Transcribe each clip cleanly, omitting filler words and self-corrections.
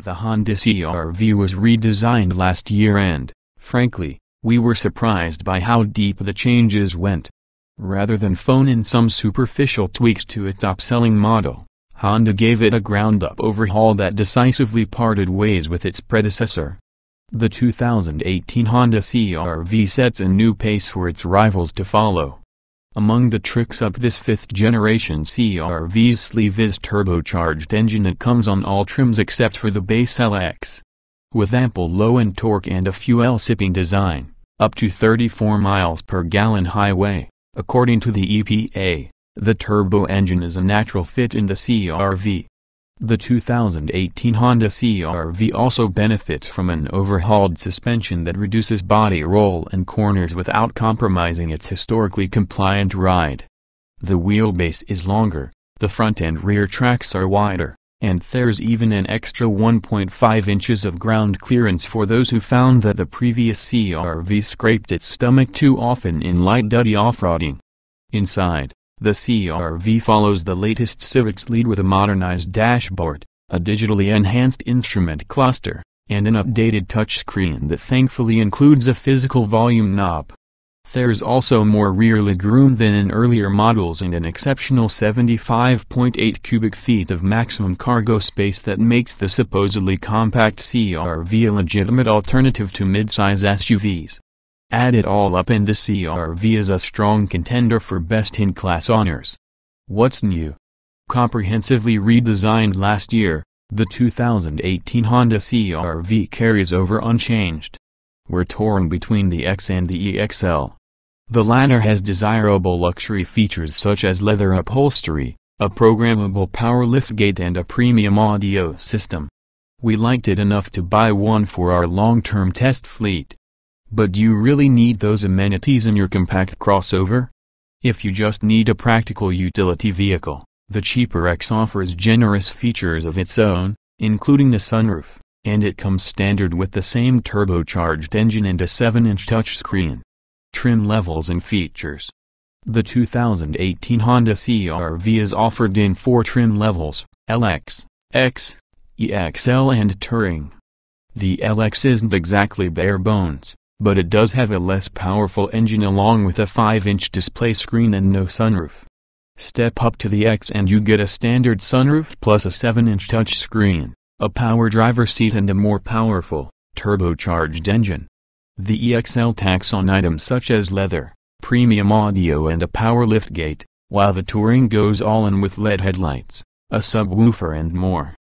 the Honda CRV was redesigned last year and, frankly, we were surprised by how deep the changes went. Rather than phone in some superficial tweaks to its top-selling model, Honda gave it a ground-up overhaul that decisively parted ways with its predecessor. The 2018 Honda CRV sets a new pace for its rivals to follow. Among the tricks up this fifth-generation CRV's sleeve is turbocharged engine that comes on all trims except for the base LX. With ample low-end torque and a fuel-sipping design, up to 34 miles per gallon highway, according to the EPA, the turbo engine is a natural fit in the CRV. The 2018 Honda CRV also benefits from an overhauled suspension that reduces body roll and corners without compromising its historically compliant ride. The wheelbase is longer, the front and rear tracks are wider, and there's even an extra 1.5 inches of ground clearance for those who found that the previous CRV scraped its stomach too often in light-duty off-roading. Inside, the CRV follows the latest Civic's lead with a modernized dashboard, a digitally enhanced instrument cluster, and an updated touchscreen that thankfully includes a physical volume knob. There's also more rear legroom than in earlier models and an exceptional 75.8 cubic feet of maximum cargo space that makes the supposedly compact CRV a legitimate alternative to mid-size SUVs. Add it all up and the CRV is a strong contender for best-in-class honors. What's new? Comprehensively redesigned last year, the 2018 Honda CRV carries over unchanged. We're torn between the X and the EXL. The latter has desirable luxury features such as leather upholstery, a programmable power liftgate and a premium audio system. We liked it enough to buy one for our long-term test fleet. But do you really need those amenities in your compact crossover? If you just need a practical utility vehicle, the cheaper X offers generous features of its own, including a sunroof, and it comes standard with the same turbocharged engine and a 7-inch touchscreen. Trim levels and features. The 2018 Honda CRV is offered in 4 trim levels: LX, X, EXL and Touring. The LX isn't exactly bare bones, but it does have a less powerful engine along with a 5-inch display screen and no sunroof. Step up to the X and you get a standard sunroof plus a 7-inch touchscreen, a power driver seat and a more powerful, turbocharged engine. The EXL tacks on items such as leather, premium audio and a power liftgate, while the Touring goes all in with LED headlights, a subwoofer and more.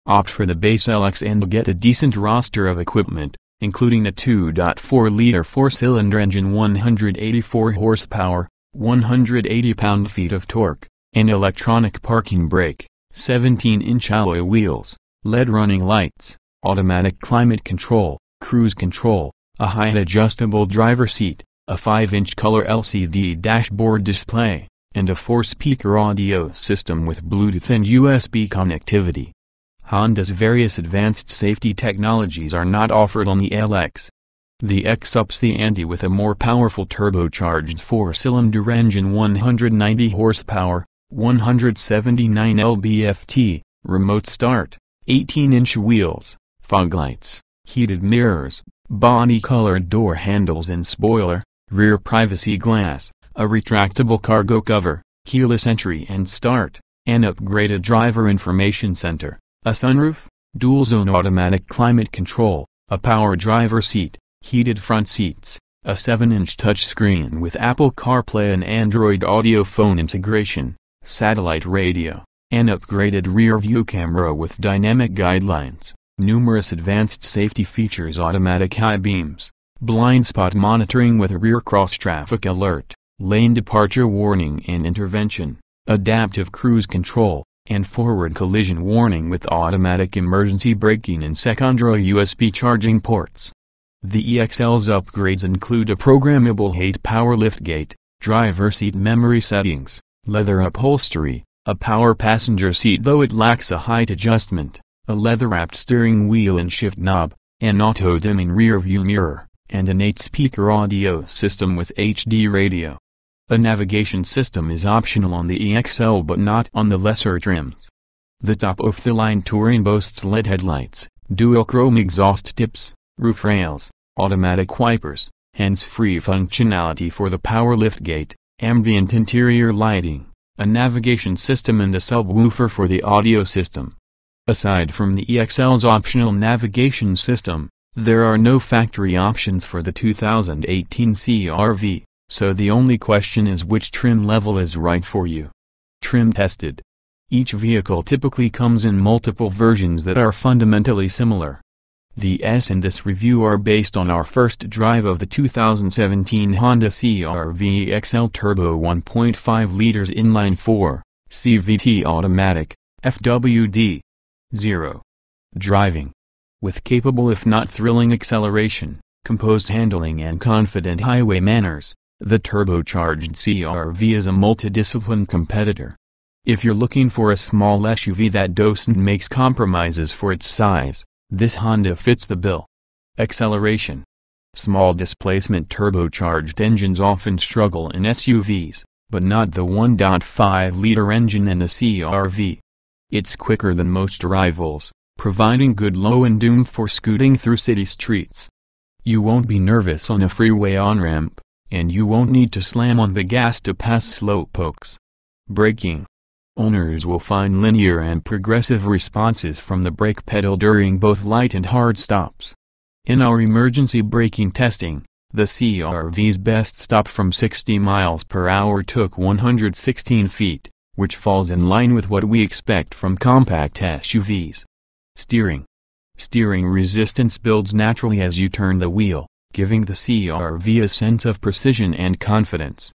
Opt for the base LX and get a decent roster of equipment, including a 2.4-liter 4-cylinder engine, 184 horsepower, 180 pound-feet of torque, an electronic parking brake, 17-inch alloy wheels, LED running lights, automatic climate control, cruise control, a height adjustable driver seat, a 5-inch color LCD dashboard display, and a 4-speaker audio system with Bluetooth and USB connectivity. Honda's various advanced safety technologies are not offered on the LX. The X ups the ante with a more powerful turbocharged 4-cylinder engine, 190 horsepower, 179 lb-ft, remote start, 18-inch wheels, fog lights, heated mirrors, body-colored door handles and spoiler, rear privacy glass, a retractable cargo cover, keyless entry and start, an upgraded driver information center, a sunroof, dual-zone automatic climate control, a power driver seat, heated front seats, a 7-inch touchscreen with Apple CarPlay and Android Auto phone integration, satellite radio, an upgraded rear-view camera with dynamic guidelines, numerous advanced safety features, automatic high beams, blind spot monitoring with rear cross-traffic alert, lane departure warning and intervention, adaptive cruise control, and forward collision warning with automatic emergency braking and secondary USB charging ports. The EXL's upgrades include a programmable 8-power liftgate, driver seat memory settings, leather upholstery, a power passenger seat though it lacks a height adjustment, a leather-wrapped steering wheel and shift knob, an auto-dimming rear-view mirror, and an 8-speaker audio system with HD radio. A navigation system is optional on the EXL but not on the lesser trims. The top-of-the-line Touring boasts LED headlights, dual-chrome exhaust tips, roof rails, automatic wipers, hands-free functionality for the power liftgate, ambient interior lighting, a navigation system and a subwoofer for the audio system. Aside from the EXL's optional navigation system, there are no factory options for the 2018 CRV, so the only question is which trim level is right for you. Trim tested. Each vehicle typically comes in multiple versions that are fundamentally similar. The S in this review are based on our first drive of the 2017 Honda CRV XL Turbo 1.5 liters inline-4, CVT automatic, FWD. 0. Driving. With capable if not thrilling acceleration, composed handling and confident highway manners, the turbocharged CRV is a multidisciplined competitor. If you're looking for a small SUV that doesn't make compromises for its size, this Honda fits the bill. Acceleration. Small displacement turbocharged engines often struggle in SUVs, but not the 1.5-liter engine in the CRV. It's quicker than most rivals, providing good low and doom for scooting through city streets. You won't be nervous on a freeway on-ramp, and you won't need to slam on the gas to pass slowpokes. Braking. Owners will find linear and progressive responses from the brake pedal during both light and hard stops. In our emergency braking testing, the CRV's best stop from 60 miles per hour took 116 feet, which falls in line with what we expect from compact SUVs. Steering. Steering resistance builds naturally as you turn the wheel, giving the CRV a sense of precision and confidence.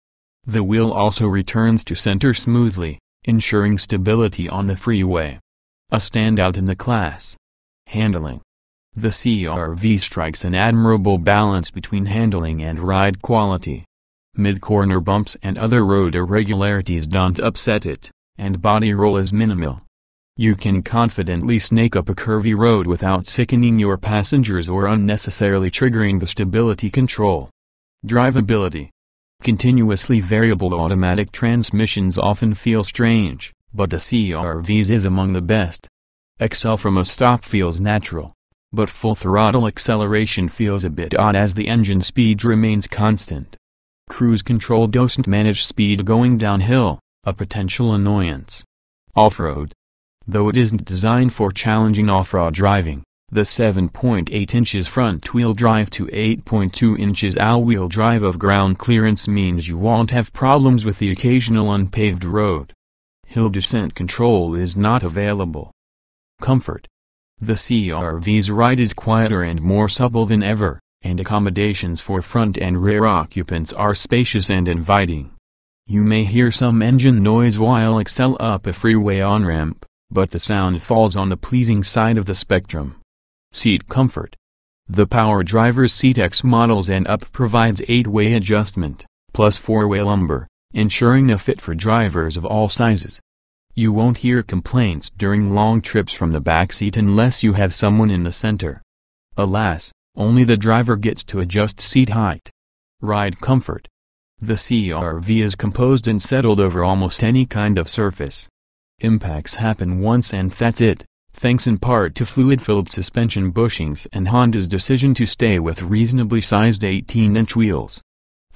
The wheel also returns to center smoothly, ensuring stability on the freeway. A standout in the class. Handling. The CRV strikes an admirable balance between handling and ride quality. Mid-corner bumps and other road irregularities don't upset it, and body roll is minimal. You can confidently snake up a curvy road without sickening your passengers or unnecessarily triggering the stability control. Drivability. Continuously variable automatic transmissions often feel strange, but the CRV's is among the best. Excel from a stop feels natural, but full throttle acceleration feels a bit odd as the engine speed remains constant. Cruise control doesn't manage speed going downhill, a potential annoyance. Off-road. Though it isn't designed for challenging off-road driving, the 7.8 inches front-wheel drive to 8.2 inches all-wheel drive of ground clearance means you won't have problems with the occasional unpaved road. Hill descent control is not available. Comfort. The CRV's ride is quieter and more supple than ever, and accommodations for front and rear occupants are spacious and inviting. You may hear some engine noise while XL up a freeway on-ramp, but the sound falls on the pleasing side of the spectrum. Seat comfort. The Power Driver's Seat X models and up provides 8-way adjustment, plus 4-way lumbar, ensuring a fit for drivers of all sizes. You won't hear complaints during long trips from the back seat unless you have someone in the center. Alas, only the driver gets to adjust seat height. Ride comfort. The CRV is composed and settled over almost any kind of surface. Impacts happen once and that's it, thanks in part to fluid-filled suspension bushings and Honda's decision to stay with reasonably sized 18-inch wheels.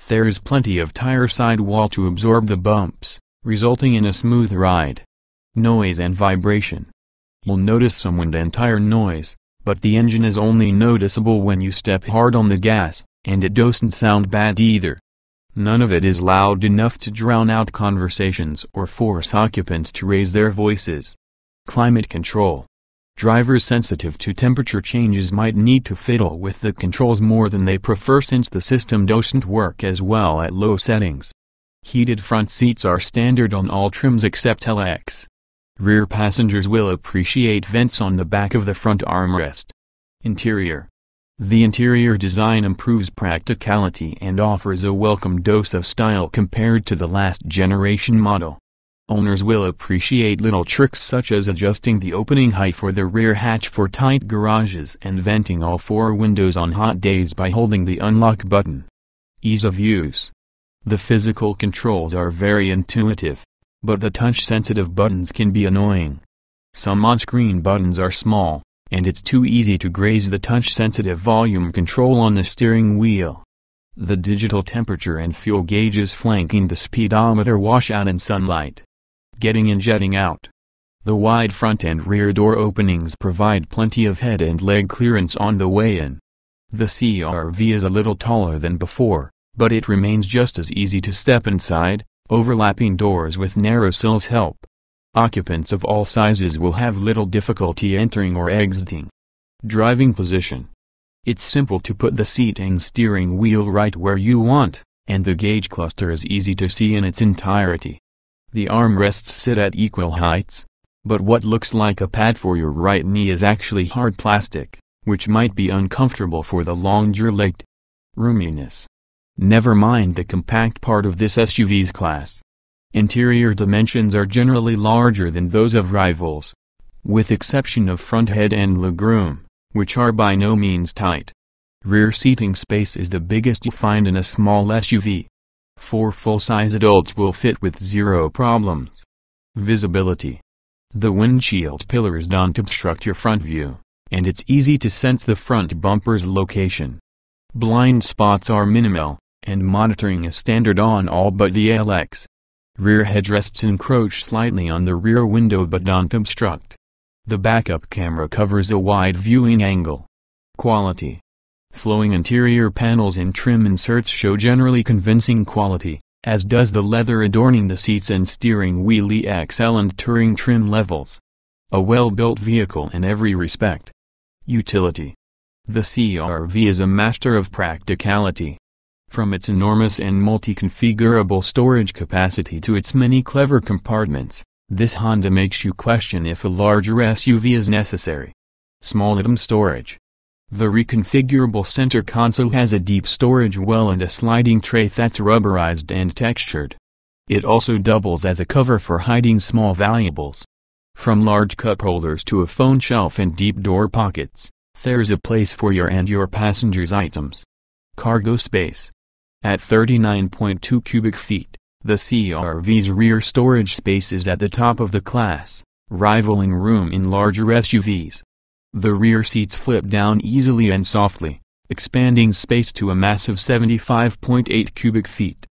There is plenty of tire sidewall to absorb the bumps, resulting in a smooth ride. Noise and vibration. You'll notice some wind and tire noise, but the engine is only noticeable when you step hard on the gas, and it doesn't sound bad either. None of it is loud enough to drown out conversations or force occupants to raise their voices. Climate control. Drivers sensitive to temperature changes might need to fiddle with the controls more than they prefer since the system doesn't work as well at low settings. Heated front seats are standard on all trims except LX. Rear passengers will appreciate vents on the back of the front armrest. Interior. The interior design improves practicality and offers a welcome dose of style compared to the last generation model. Owners will appreciate little tricks such as adjusting the opening height for the rear hatch for tight garages and venting all 4 windows on hot days by holding the unlock button. Ease of use. The physical controls are very intuitive, but the touch-sensitive buttons can be annoying. Some on-screen buttons are small, and it's too easy to graze the touch-sensitive volume control on the steering wheel. The digital temperature and fuel gauges flanking the speedometer wash out in sunlight. Getting in, jetting out. The wide front and rear door openings provide plenty of head and leg clearance on the way in. The CRV is a little taller than before, but it remains just as easy to step inside. Overlapping doors with narrow sills help. Occupants of all sizes will have little difficulty entering or exiting. Driving position. It's simple to put the seat and steering wheel right where you want, and the gauge cluster is easy to see in its entirety. The armrests sit at equal heights, but what looks like a pad for your right knee is actually hard plastic, which might be uncomfortable for the longer-legged. Roominess. Never mind the compact part of this SUV's class. Interior dimensions are generally larger than those of rivals, with exception of front head and legroom, which are by no means tight. Rear seating space is the biggest you find in a small SUV. 4 full-size adults will fit with zero problems. Visibility. The windshield pillars don't obstruct your front view, and it's easy to sense the front bumper's location. Blind spots are minimal, and monitoring is standard on all but the LX. Rear headrests encroach slightly on the rear window but don't obstruct. The backup camera covers a wide viewing angle. Quality. Flowing interior panels and trim inserts show generally convincing quality, as does the leather adorning the seats and steering wheel XL and Touring trim levels. A well-built vehicle in every respect. Utility. The CRV is a master of practicality. From its enormous and multi-configurable storage capacity to its many clever compartments, this Honda makes you question if a larger SUV is necessary. Small item storage. The reconfigurable center console has a deep storage well and a sliding tray that's rubberized and textured. It also doubles as a cover for hiding small valuables. From large cup holders to a phone shelf and deep door pockets, there's a place for your and your passengers' items. Cargo space. At 39.2 cubic feet, the CRV's rear storage space is at the top of the class, rivaling room in larger SUVs. The rear seats flip down easily and softly, expanding space to a massive 75.8 cubic feet.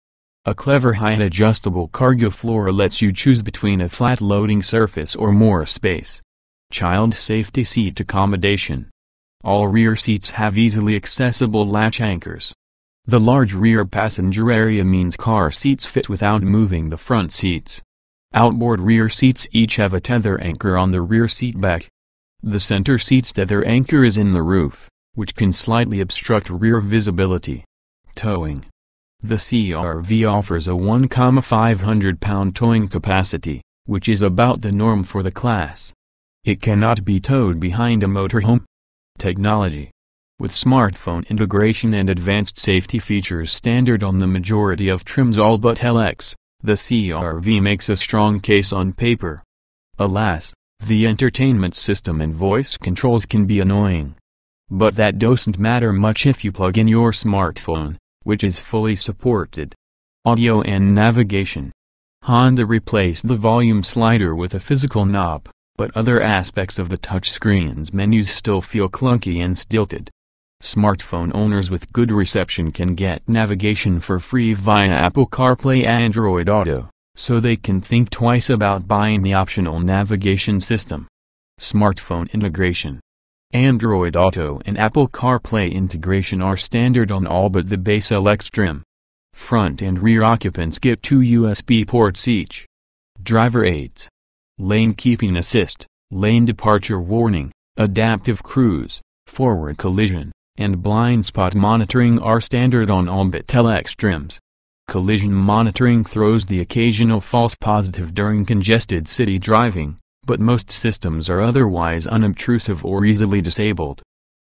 A clever height-adjustable cargo floor lets you choose between a flat loading surface or more space. Child safety seat accommodation. All rear seats have easily accessible latch anchors. The large rear passenger area means car seats fit without moving the front seats. Outboard rear seats each have a tether anchor on the rear seat back. The center seat's tether anchor is in the roof, which can slightly obstruct rear visibility. Towing. The CRV offers a 1,500-pound towing capacity, which is about the norm for the class. It cannot be towed behind a motorhome. Technology. With smartphone integration and advanced safety features standard on the majority of trims all but LX, the CRV makes a strong case on paper. Alas, the entertainment system and voice controls can be annoying. But that doesn't matter much if you plug in your smartphone, which is fully supported. Audio and navigation. Honda replaced the volume slider with a physical knob, but other aspects of the touchscreen's menus still feel clunky and stilted. Smartphone owners with good reception can get navigation for free via Apple CarPlay and Android Auto, so they can think twice about buying the optional navigation system. Smartphone integration. Android Auto and Apple CarPlay integration are standard on all but the base LX trim. Front and rear occupants get 2 USB ports each. Driver aids. Lane keeping assist, lane departure warning, adaptive cruise, forward collision, and blind spot monitoring are standard on all but LX trims. Collision monitoring throws the occasional false positive during congested city driving, but most systems are otherwise unobtrusive or easily disabled.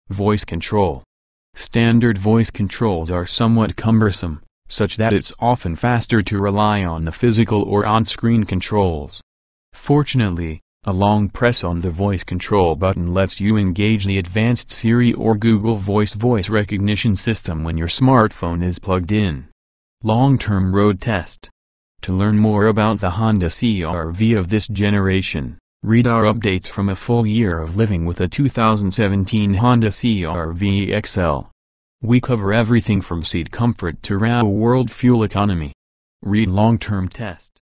Voice control. Standard voice controls are somewhat cumbersome, such that it's often faster to rely on the physical or on-screen controls. Fortunately, a long press on the voice control button lets you engage the advanced Siri or Google Voice recognition system when your smartphone is plugged in. Long-term road test. To learn more about the Honda CRV of this generation, Read our updates from a full year of living with a 2017 Honda CRV XL. We cover everything from seat comfort to real-world fuel economy. Read long-term test.